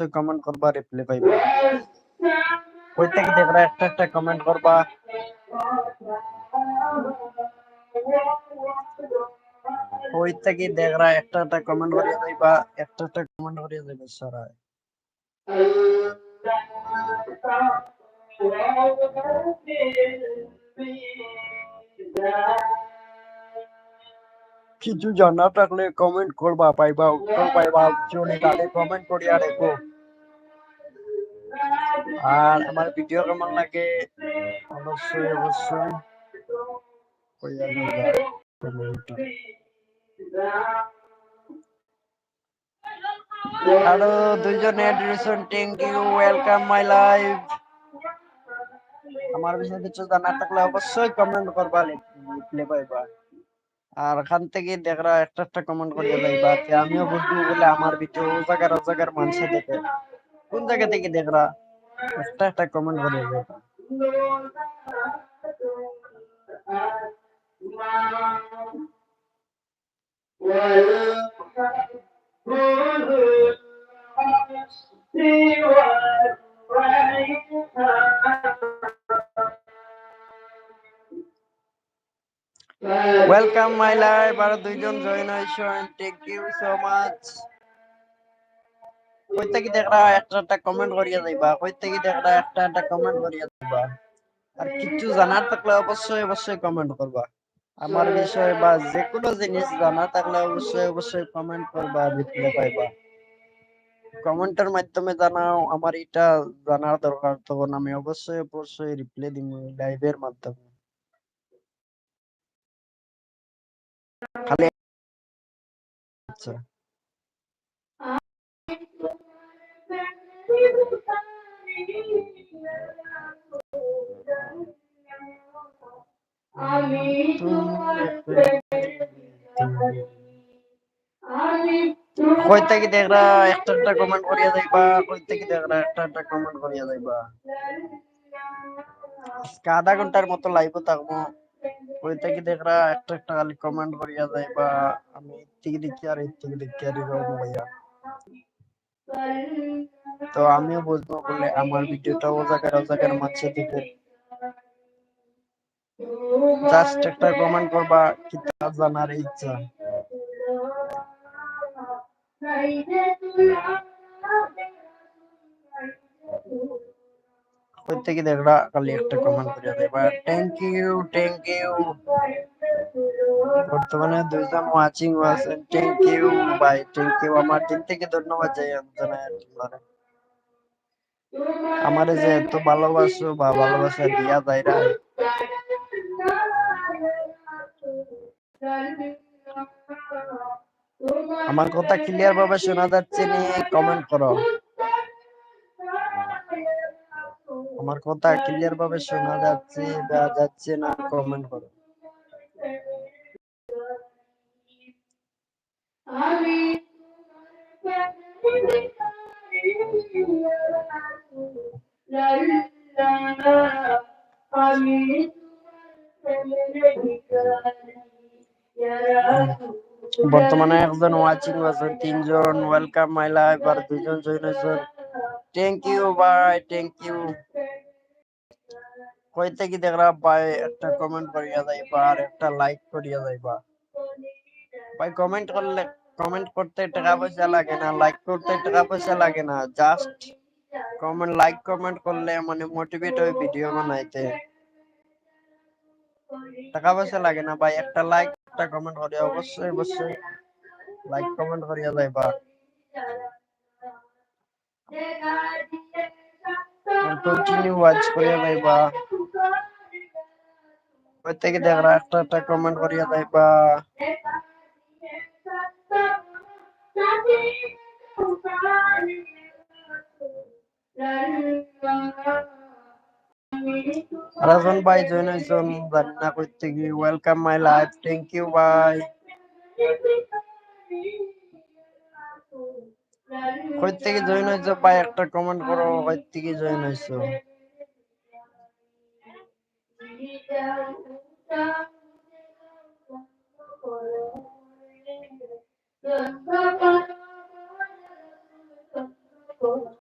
অবশ্যই কমেন্ট করবা, রিপ্লাই পাইবা। কই থেকে দেখরা একটা কমেন্ট করবা। কই থেকে দেখরা একটা কমেন্ট করিয়া যাইবা, একটা কমেন্ট করিয়া যাইবা সরাই। কিছু জানা থাকলে কমেন্ট করবা, পাইবা উত্তর পাইবা অপশনে, তাহলে কমেন্ট করিয়া রেখো। আর আমার ভিডিও কেমন লাগে অবশ্যই কইয়া যাইবা। হ্যালো দুইজনে direction, thank you, welcome my life. আমার বিষয়ে কিছু জানার থাকলে অবশ্যই কমেন্ট করবা, লিখলে পাইবা। আর এখান থেকে দেখরা একটা কমেন্ট করিয়া যাইবা, আমিও বুঝবো বলে আমার ভিডিও ও জায়গার মানুষে দেখে। কোন জায়গা থেকে দেখরা একটা কমেন্ট করিয়া যাইবা। ওয়েলকাম মাই লাইফ, আর দুইজন জয়েন হইছেন, থ্যাংক ইউ সো মাচ। কই থেকে দেখরা একটা কমেন্ট করিয়া যাইবা, কই থেকে দেখরা একটা কমেন্ট করিয়া যাইবা। আর কিছু জানার থাকলে অবশ্যই কমেন্ট করবা। আমার বিষয় বা যে কোনো জিনিস জানা থাকলে অবশ্যই কমেন্ট করবা, রিপ্লাই পাইবা। কমেন্টের মাধ্যমে জানাও আমার এটা জানার দরকার, তখন আমি অবশ্যই রিপ্লাই দিব লাইভের মাধ্যমে। খালি আচ্ছা কই থেকে দেখরা একটা কমেন্ট করিয়া যাইবা, কই থেকে দেখরা একটা কমেন্ট করিয়া যাইবা। আজকে আধা ঘন্টার মতো লাইভে থাকবো, কই থেকে দেখরা একটা খালি কমেন্ট করিয়া যাইবা। আমি থেকে দেখি আর ভাইয়া, তো আমিও বুঝবো বলে আমার ভিডিওটা ও জায়গার মাঝে দেখে। জাস্ট একটা কমেন্ট করবা, কি তা জানার ইচ্ছা। কই থেকে দেখরা খালি একটা কমেন্ট করিয়া দেবা। থ্যাংক ইউ বর্তমানে দুইজন ওয়াচিং আছেন, থ্যাংক ইউ ভাই, থ্যাংক ইউ। আমার দিন থেকে ধন্যবাদ জানাই তোমরা আমারে যে এত ভালোবাসো বা ভালোবাসা দিয়া যাইরা। আমার কথা ক্লিয়ার ভাবে শোনা যাচ্ছে নি, কমেন্ট করো। আমার কথা ক্লিয়ার ভাবে শোনা যাচ্ছে বা যাচ্ছে না, কমেন্ট করো। বর্তমানে একজন ওয়াচিং আছে, তিনজন ওয়েলকাম মাই লাইফ, আর দুইজন জয়েন হয়েছে। থ্যাংক ইউ ভাই, থ্যাংক ইউ। কই থেকে দেখরা ভাই একটা কমেন্ট করিয়া যাইবা আর একটা লাইক করিয়া যাইবা। ভাই কমেন্ট করতে টাকা পয়সা লাগে না, লাইক করতে টাকা পয়সা লাগে না, জাস্ট কমেন্ট করলে মানে মোটিভেট হয় ভিডিও বানাইতে। টাকা পয়সা লাগে না ভাই, একটা লাইক একটা কমেন্ট করিয়া অবশ্যই লাইক কমেন্ট করিয়া যাইবা। কন্টিনিউ ওয়াচ করিয়া যাইবা। কই থেকে দেখরা একটা কমেন্ট করিয়া যাইবা। রাজন ভাই জয়েন হইছেন, জানি না কই থেকে। Welcome my life, thank you ভাই। কই থেকে জয়েন হইছো ভাই, একটা কমেন্ট করো, কই থেকে জয়েন হইছো।